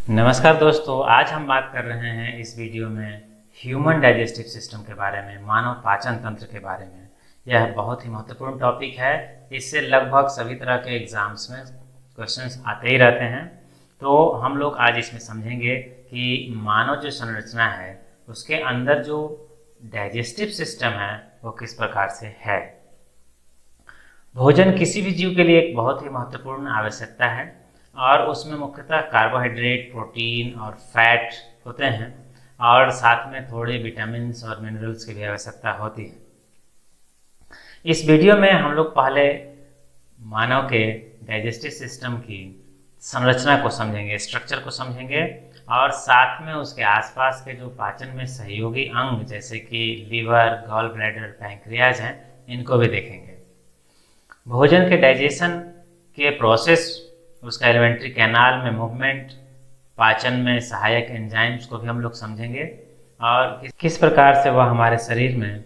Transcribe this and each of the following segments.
नमस्कार दोस्तों, आज हम बात कर रहे हैं इस वीडियो में ह्यूमन डाइजेस्टिव सिस्टम के बारे में, मानव पाचन तंत्र के बारे में। यह बहुत ही महत्वपूर्ण टॉपिक है। इससे लगभग सभी तरह के एग्जाम्स में क्वेश्चंस आते ही रहते हैं। तो हम लोग आज इसमें समझेंगे कि मानव जो संरचना है उसके अंदर जो डाइजेस्टिव सिस्टम है वो किस प्रकार से है। भोजन किसी भी जीव के लिए एक बहुत ही महत्वपूर्ण आवश्यकता है और उसमें मुख्यतः कार्बोहाइड्रेट, प्रोटीन और फैट होते हैं और साथ में थोड़े विटामिन्स और मिनरल्स की भी आवश्यकता होती है। इस वीडियो में हम लोग पहले मानव के डाइजेस्टिव सिस्टम की संरचना को समझेंगे, स्ट्रक्चर को समझेंगे और साथ में उसके आसपास के जो पाचन में सहयोगी अंग जैसे कि लीवर, गॉल ब्लैडर, पैंक्रियाज हैं, इनको भी देखेंगे। भोजन के डाइजेशन के प्रोसेस, उसका एलिमेंट्री कैनाल में मूवमेंट, पाचन में सहायक एंजाइम्स को भी हम लोग समझेंगे और किस प्रकार से वह हमारे शरीर में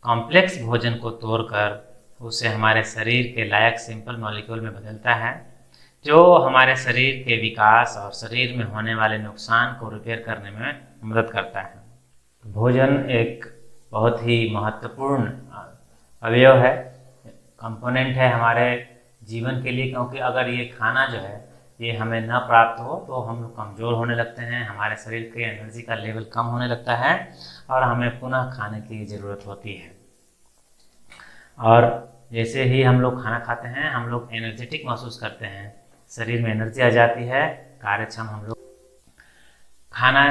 कॉम्प्लेक्स भोजन को तोड़कर उसे हमारे शरीर के लायक सिंपल मॉलिक्यूल में बदलता है, जो हमारे शरीर के विकास और शरीर में होने वाले नुकसान को रिपेयर करने में मदद करता है। भोजन एक बहुत ही महत्वपूर्ण अवयव है, कंपोनेंट है हमारे जीवन के लिए, क्योंकि अगर ये खाना जो है ये हमें न प्राप्त हो तो हम लोग कमज़ोर होने लगते हैं, हमारे शरीर के एनर्जी का लेवल कम होने लगता है और हमें पुनः खाने की ज़रूरत होती है। और जैसे ही हम लोग खाना खाते हैं हम लोग एनर्जेटिक महसूस करते हैं, शरीर में एनर्जी आ जाती है, कार्यक्षम हम लोग। खाना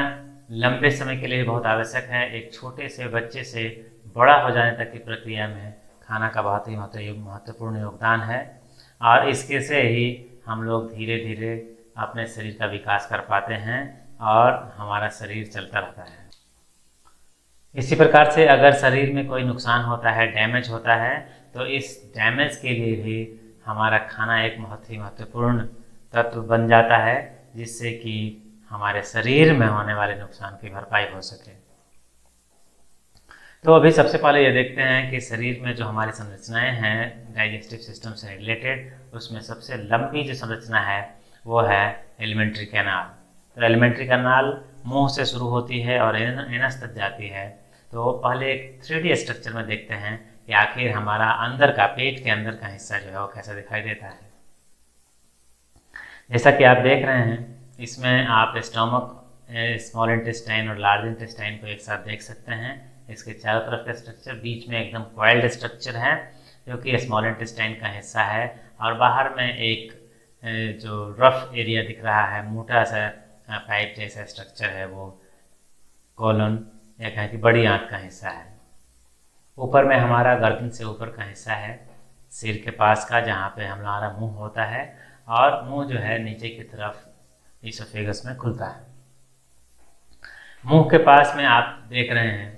लंबे समय के लिए बहुत आवश्यक है। एक छोटे से बच्चे से बड़ा हो जाने तक की प्रक्रिया में खाना का बहुत ही महत्वपूर्ण योगदान है और इसके से ही हम लोग धीरे धीरे अपने शरीर का विकास कर पाते हैं और हमारा शरीर चलता रहता है। इसी प्रकार से अगर शरीर में कोई नुकसान होता है, डैमेज होता है, तो इस डैमेज के लिए भी हमारा खाना एक बहुत ही महत्वपूर्ण तत्व बन जाता है, जिससे कि हमारे शरीर में होने वाले नुकसान की भरपाई हो सके। तो अभी सबसे पहले ये देखते हैं कि शरीर में जो हमारी संरचनाएं हैं डाइजेस्टिव सिस्टम से रिलेटेड, उसमें सबसे लंबी जो संरचना है वो है एलिमेंट्री कैनाल। तो एलिमेंट्री कैनाल मुंह से शुरू होती है और एनस तक जाती है। तो पहले एक 3D स्ट्रक्चर में देखते हैं कि आखिर हमारा अंदर का, पेट के अंदर का हिस्सा जो है वो कैसा दिखाई देता है। जैसा कि आप देख रहे हैं, इसमें आप स्टमक, स्मॉल इंटेस्टाइन और लार्ज इंटेस्टाइन को एक साथ देख सकते हैं। इसके चारों तरफ का स्ट्रक्चर, बीच में एकदम कॉइल्ड स्ट्रक्चर है जो कि स्मॉल इंटेस्टाइन का हिस्सा है और बाहर में एक जो रफ एरिया दिख रहा है, मोटा सा पाइप जैसा स्ट्रक्चर है, वो कोलन या कहें कि बड़ी आंत का हिस्सा है। ऊपर में हमारा गर्दन से ऊपर का हिस्सा है, सिर के पास का, जहाँ पे हमारा मुंह होता है और मुंह जो है नीचे की तरफ इसोफेगस में खुलता है। मुंह के पास में आप देख रहे हैं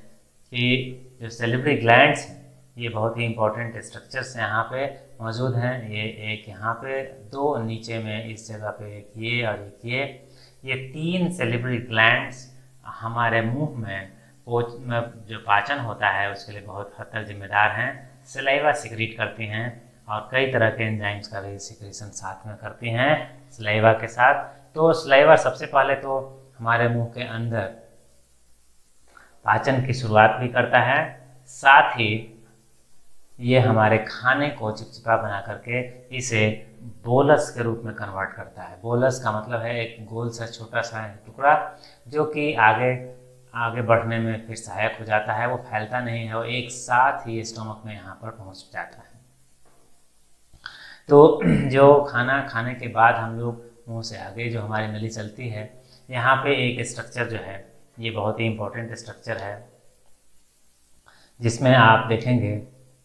कि जो सैलिवरी ग्लैंड्स हैं, ये बहुत ही इंपॉर्टेंट स्ट्रक्चर्स यहाँ पे मौजूद हैं। ये एक यहाँ पे, दो नीचे में इस जगह पे, एक ये और एक ये 3 सैलिवरी ग्लैंड्स हमारे मुंह में जो पाचन होता है उसके लिए बहुत हद तक जिम्मेदार हैं। सलाइवा सिक्रीट करती हैं और कई तरह के एंजाइम्स का भी सिक्रीशन साथ में करती हैं सलाइवा के साथ। तो सलाइवा सबसे पहले तो हमारे मुंह के अंदर पाचन की शुरुआत भी करता है, साथ ही ये हमारे खाने को चिपचिपा बना करके इसे बोलस के रूप में कन्वर्ट करता है। बोलस का मतलब है एक गोल सा छोटा सा टुकड़ा जो कि आगे बढ़ने में फिर सहायक हो जाता है। वो फैलता नहीं है, वो एक साथ ही स्टोमक में यहाँ पर पहुँच जाता है। तो जो खाना खाने के बाद हम लोग मुँह से आगे जो हमारी नली चलती है, यहाँ पे एक स्ट्रक्चर जो है ये बहुत ही इम्पोर्टेंट स्ट्रक्चर है, जिसमें आप देखेंगे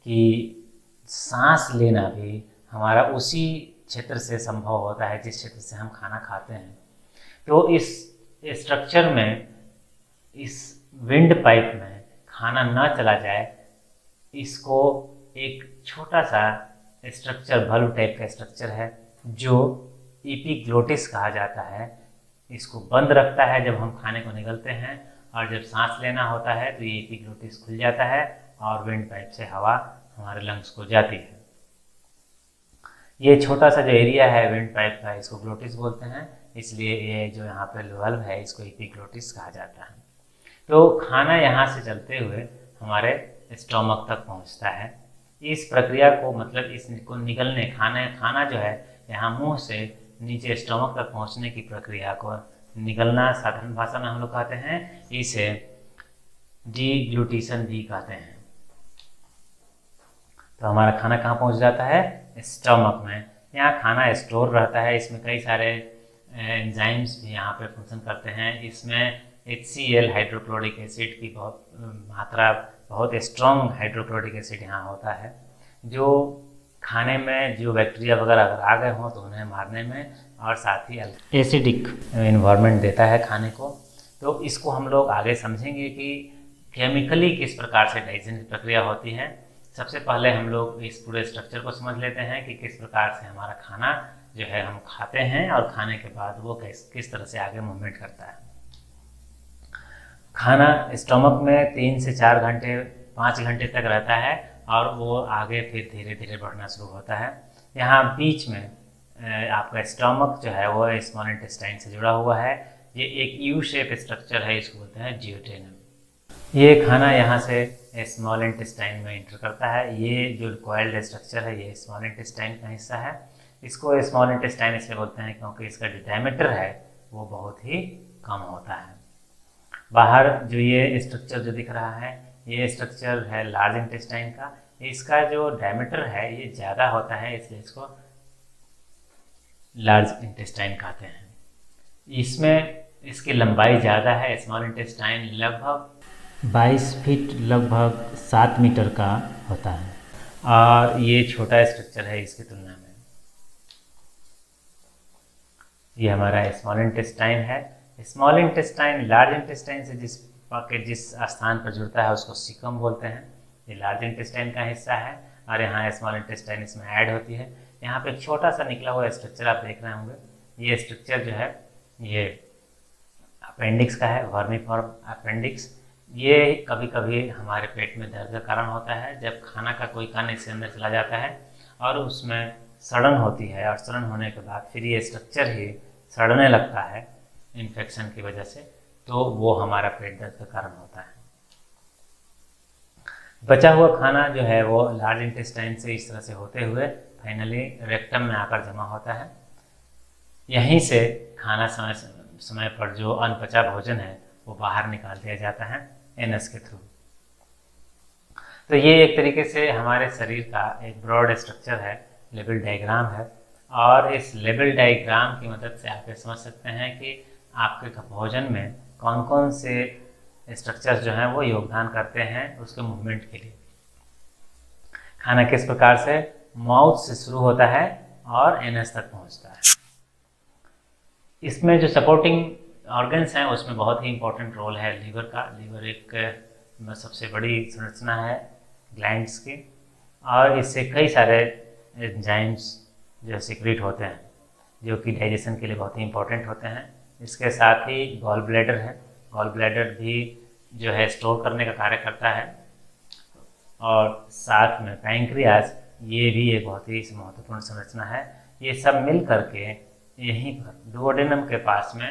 कि सांस लेना भी हमारा उसी क्षेत्र से संभव होता है जिस क्षेत्र से हम खाना खाते हैं। तो इस स्ट्रक्चर में, इस विंड पाइप में खाना ना चला जाए, इसको एक छोटा सा स्ट्रक्चर, बल्ब टाइप का स्ट्रक्चर है जो एपिग्लोटिस कहा जाता है, इसको बंद रखता है जब हम खाने को निगलते हैं, और जब सांस लेना होता है तो ये एपिग्लोटिस खुल जाता है और विंड पाइप से हवा हमारे लंग्स को जाती है। ये छोटा सा जो एरिया है विंड पाइप का, इसको ग्लोटिस बोलते हैं। इसलिए ये जो यहाँ पे वल्व है इसको एपिग्लोटिस कहा जाता है। तो खाना यहाँ से चलते हुए हमारे स्टोमक तक पहुँचता है। इस प्रक्रिया को मतलब इसको निकलने खाना जो है यहाँ मुंह से नीचे स्टोमक तक पहुँचने की प्रक्रिया को निकलना साधारण भाषा में हम लोग कहते हैं, इसे डिग्लूटिशन भी कहते हैं। तो हमारा खाना कहाँ पहुँच जाता है? स्टोमक में। यहाँ खाना स्टोर रहता है, इसमें कई सारे एंजाइम्स भी यहाँ पे फंक्शन करते हैं। इसमें HCl हाइड्रोक्लोरिक एसिड की बहुत स्ट्रॉन्ग हाइड्रोक्लोरिक एसिड यहाँ होता है, जो खाने में जो बैक्टीरिया वगैरह अगर आ गए हों तो उन्हें मारने में और साथ ही एसिडिक इन्वायरमेंट देता है खाने को। तो इसको हम लोग आगे समझेंगे कि केमिकली किस प्रकार से डाइजेशन की प्रक्रिया होती है। सबसे पहले हम लोग इस पूरे स्ट्रक्चर को समझ लेते हैं कि किस प्रकार से हमारा खाना जो है हम खाते हैं और खाने के बाद वो किस तरह से आगे मूवमेंट करता है। खाना स्टोमक में 3 से 4 घंटे 5 घंटे तक रहता है और वो आगे फिर धीरे धीरे बढ़ना शुरू होता है। यहाँ बीच में आपका स्टोमक जो है वो स्मॉल इंटेस्टाइन से जुड़ा हुआ है। ये एक यू शेप स्ट्रक्चर है, इसको बोलते हैं जियोटेनम। ये खाना यहाँ से स्मॉल इंटेस्टाइन में इंटर करता है। ये जो कॉइल्ड स्ट्रक्चर है ये स्मॉल इंटेस्टाइन का हिस्सा है। इसको स्मॉल इंटेस्टाइन इसलिए बोलते हैं क्योंकि इसका जो डायमीटर है वो बहुत ही कम होता है। बाहर जो ये स्ट्रक्चर जो दिख रहा है ये स्ट्रक्चर है लार्ज इंटेस्टाइन का। इसका जो डायमीटर है ये ज़्यादा होता है, इसलिए इसको लार्ज इंटेस्टाइन कहते हैं। इसमें इसकी लंबाई ज़्यादा है। स्मॉल इंटेस्टाइन लगभग 22 फीट लगभग 7 मीटर का होता है और ये छोटा स्ट्रक्चर है इसकी तुलना में। ये हमारा स्मॉल इंटेस्टाइन है। स्मॉल इंटेस्टाइन लार्ज इंटेस्टाइन से जिस स्थान पर जुड़ता है उसको सीकम बोलते हैं। ये लार्ज इंटेस्टाइन का हिस्सा है और यहाँ स्मॉल इंटेस्टाइन इसमें ऐड होती है। यहाँ पे एक छोटा सा निकला हुआ स्ट्रक्चर आप देख रहे होंगे। ये स्ट्रक्चर जो है ये अपेंडिक्स का है, वर्मीफॉर्म अपेंडिक्स। ये कभी कभी हमारे पेट में दर्द का कारण होता है जब खाना का कोई कण इसके अंदर चला जाता है और उसमें सड़न होती है और सड़न होने के बाद फिर ये स्ट्रक्चर ही सड़ने लगता है इन्फेक्शन की वजह से, तो वो हमारा पेट दर्द का कारण होता है। बचा हुआ खाना जो है वो लार्ज इंटेस्टाइन से इस तरह से होते हुए फाइनली रेक्टम में आकर जमा होता है। यहीं से खाना समय पर जो अनपचा भोजन है वो बाहर निकाल दिया जाता है एनस के थ्रू। तो ये एक तरीके से हमारे शरीर का एक ब्रॉड स्ट्रक्चर है, लेवल डायग्राम है। और इस लेवल डायग्राम की मदद से आप ये समझ सकते हैं कि आपके भोजन में कौन कौन से स्ट्रक्चर्स जो हैं वो योगदान करते हैं उसके मूवमेंट के लिए। खाना किस प्रकार से माउथ से शुरू होता है और एनस तक पहुंचता है। इसमें जो सपोर्टिंग ऑर्गन्स हैं उसमें बहुत ही इंपॉर्टेंट रोल है लीवर का। लीवर एक सबसे बड़ी संरचना है ग्लैंड्स की और इससे कई सारे एंजाइम्स जो सिक्रीट होते हैं जो कि डाइजेशन के लिए बहुत ही इंपॉर्टेंट होते हैं। इसके साथ ही गॉल ब्लैडर है। गॉल ब्लैडर भी जो है स्टोर करने का कार्य करता है और साथ में पैंक्रियाज, ये भी एक बहुत ही महत्वपूर्ण संरचना है। ये सब मिल करके यहीं पर डुओडेनम के पास में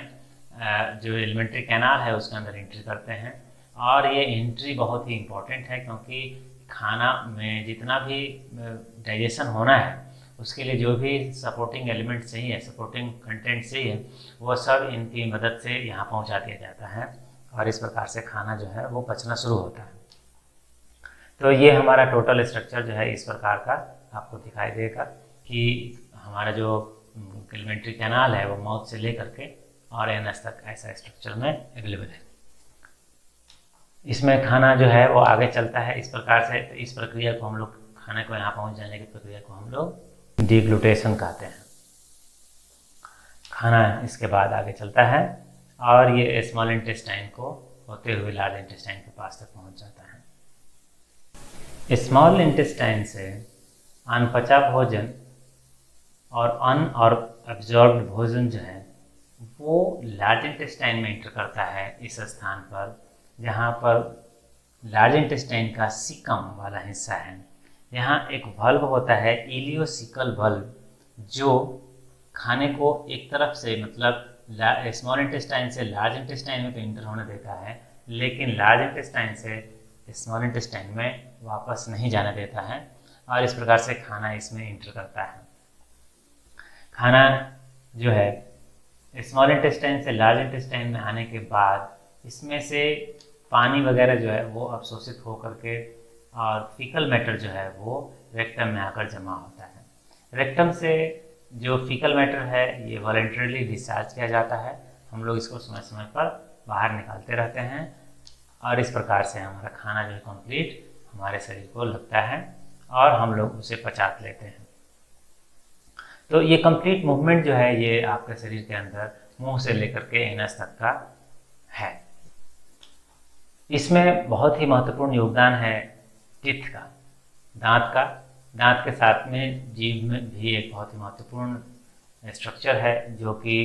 जो एलिमेंट्री कैनाल है उसके अंदर एंट्री करते हैं। और ये एंट्री बहुत ही इम्पोर्टेंट है क्योंकि खाना में जितना भी डाइजेशन होना है उसके लिए जो भी सपोर्टिंग एलिमेंट चाहिए, सपोर्टिंग कंटेंट चाहिए, वो सब इनकी मदद से यहाँ पहुँचा दिया जाता है और इस प्रकार से खाना जो है वो पचना शुरू होता है। तो ये हमारा टोटल स्ट्रक्चर जो है इस प्रकार का आपको दिखाई देगा कि हमारा जो एलिमेंट्री कैनाल है वो माउथ से ले करके और एनस तक ऐसा स्ट्रक्चर में अवेलेबल है। इसमें खाना जो है वो आगे चलता है इस प्रकार से। तो इस प्रक्रिया को हम लोग, खाने को यहाँ पहुँच जाने की प्रक्रिया को हम लोग डिग्लूटेशन कहते हैं। खाना इसके बाद आगे चलता है और ये स्मॉल इंटेस्टाइन को होते हुए लार्ज इंटेस्टाइन के पास तक पहुँच जाता है। स्मॉल इंटेस्टाइन से अनपचा भोजन और अनअब्जॉर्ब्ड भोजन जो है वो लार्ज इंटेस्टाइन में इंटर करता है इस स्थान पर जहाँ पर लार्ज इंटेस्टाइन का सीकम वाला हिस्सा है। यहाँ एक वल्व होता है, इलियोसिकल वल्व, जो खाने को एक तरफ से मतलब स्मॉल इंटेस्टाइन से लार्ज इंटेस्टाइन में तो इंटर होने देता है, लेकिन लार्ज इंटेस्टाइन से स्मॉल इंटेस्टाइन में वापस नहीं जाने देता है, और इस प्रकार से खाना इसमें इंटर करता है। खाना जो है स्मॉल इंटेस्टाइन से लार्ज इंटेस्टाइन में आने के बाद इसमें से पानी वगैरह जो है वो अवशोषित होकर के और फीकल मैटर जो है वो रेक्टम में आकर जमा होता है। रेक्टम से जो फीकल मैटर है ये वॉलंटरीली डिस्चार्ज किया जाता है। हम लोग इसको समय समय पर बाहर निकालते रहते हैं, और इस प्रकार से हमारा खाना जो है कंप्लीट हमारे शरीर को लगता है और हम लोग उसे पचा लेते हैं। तो ये कंप्लीट मूवमेंट जो है ये आपके शरीर के अंदर मुंह से लेकर के एनस तक का है। इसमें बहुत ही महत्वपूर्ण योगदान है टीथ का, दांत का। दांत के साथ में जीभ में भी एक बहुत ही महत्वपूर्ण स्ट्रक्चर है जो कि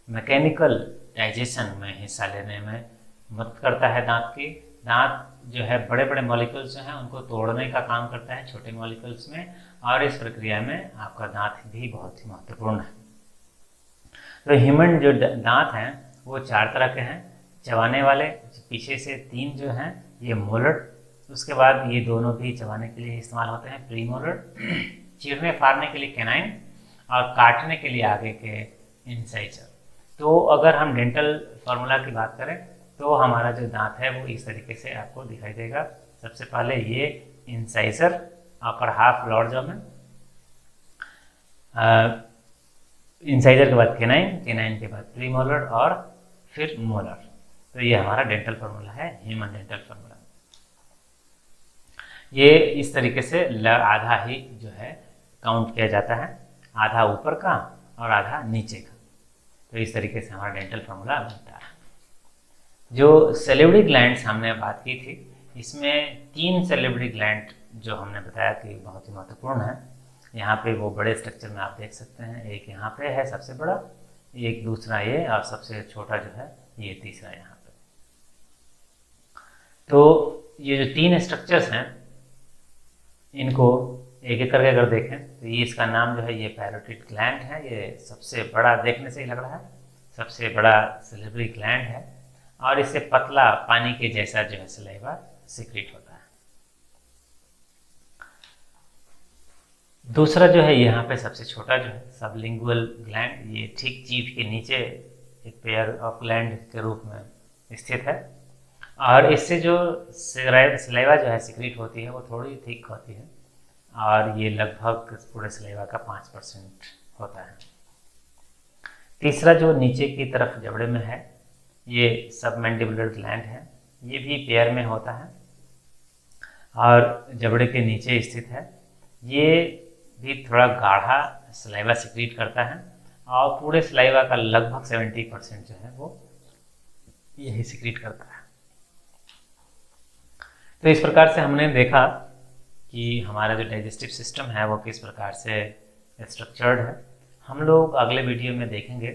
मैकेनिकल डाइजेशन में हिस्सा लेने में मदद करता है। दांत जो है बड़े बड़े मॉलिक्यूल्स जो हैं उनको तोड़ने का काम करता है छोटे मॉलिक्यूल्स में, और इस प्रक्रिया में आपका दांत भी बहुत ही महत्वपूर्ण है। तो ह्यूमन जो दांत हैं वो 4 तरह के हैं। चबाने वाले पीछे से 3 जो हैं ये मोलर, उसके बाद ये दोनों भी चबाने के लिए इस्तेमाल होते हैं प्रीमोलर, चीरने फाड़ने के लिए कैनाइन, और काटने के लिए आगे के इंसाइजर। तो अगर हम डेंटल फार्मूला की बात करें तो हमारा जो दांत है वो इस तरीके से आपको दिखाई देगा। सबसे पहले ये incisor, upper half lower jaw में, इंसाइजर के बाद कैनाइन, कैनाइन के बाद प्रीमोलर और फिर मोलर। तो ये हमारा डेंटल फार्मूला है, ह्यूमन डेंटल फार्मूला। ये इस तरीके से आधा ही जो है काउंट किया जाता है, आधा ऊपर का और आधा नीचे का। तो इस तरीके से हमारा डेंटल फार्मूला बनता है। जो सैलिवरी ग्लैंड्स हमने बात की थी, इसमें 3 सैलिवरी ग्लैंड जो हमने बताया कि बहुत ही महत्वपूर्ण है। यहाँ पे वो बड़े स्ट्रक्चर में आप देख सकते हैं, एक यहाँ पे है सबसे बड़ा, एक दूसरा ये, और सबसे छोटा जो है ये तीसरा यहाँ पे। तो ये जो 3 स्ट्रक्चर्स हैं इनको एक एक करके अगर देखें तो ये इसका नाम जो है ये पैरोटिड ग्लैंड है। ये सबसे बड़ा, देखने से ही लग रहा है सबसे बड़ा सैलिवरी ग्लैंड है, और इससे पतला पानी के जैसा जो है सलाइवा सीक्रेट होता है। दूसरा जो है यहाँ पे सबसे छोटा जो है सबलिंगुअल ग्लैंड, ये ठीक जीभ के नीचे एक पेयर ऑफ ग्लैंड के रूप में स्थित है, और इससे जो सलाइवा जो है सीक्रेट होती है वो थोड़ी थिक होती है, और ये लगभग पूरे सलाइवा का 5% होता है। तीसरा जो नीचे की तरफ जबड़े में है ये सबमैंडिबुलर ग्लैंड है, ये भी पेयर में होता है और जबड़े के नीचे स्थित है। ये भी थोड़ा गाढ़ा सलाइवा सीक्रेट करता है, और पूरे सलाइवा का लगभग 70% जो है वो यही सीक्रेट करता है। तो इस प्रकार से हमने देखा कि हमारा जो डाइजेस्टिव सिस्टम है वो किस प्रकार से स्ट्रक्चर्ड है। हम लोग अगले वीडियो में देखेंगे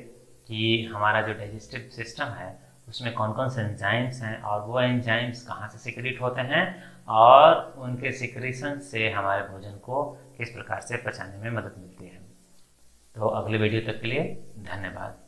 कि हमारा जो डाइजेस्टिव सिस्टम है उसमें कौन कौन से एंजाइम्स हैं, और वो एंजाइम्स कहाँ से सीक्रेट होते हैं, और उनके सीक्रेशन से हमारे भोजन को किस प्रकार से पचाने में मदद मिलती है। तो अगले वीडियो तक के लिए धन्यवाद।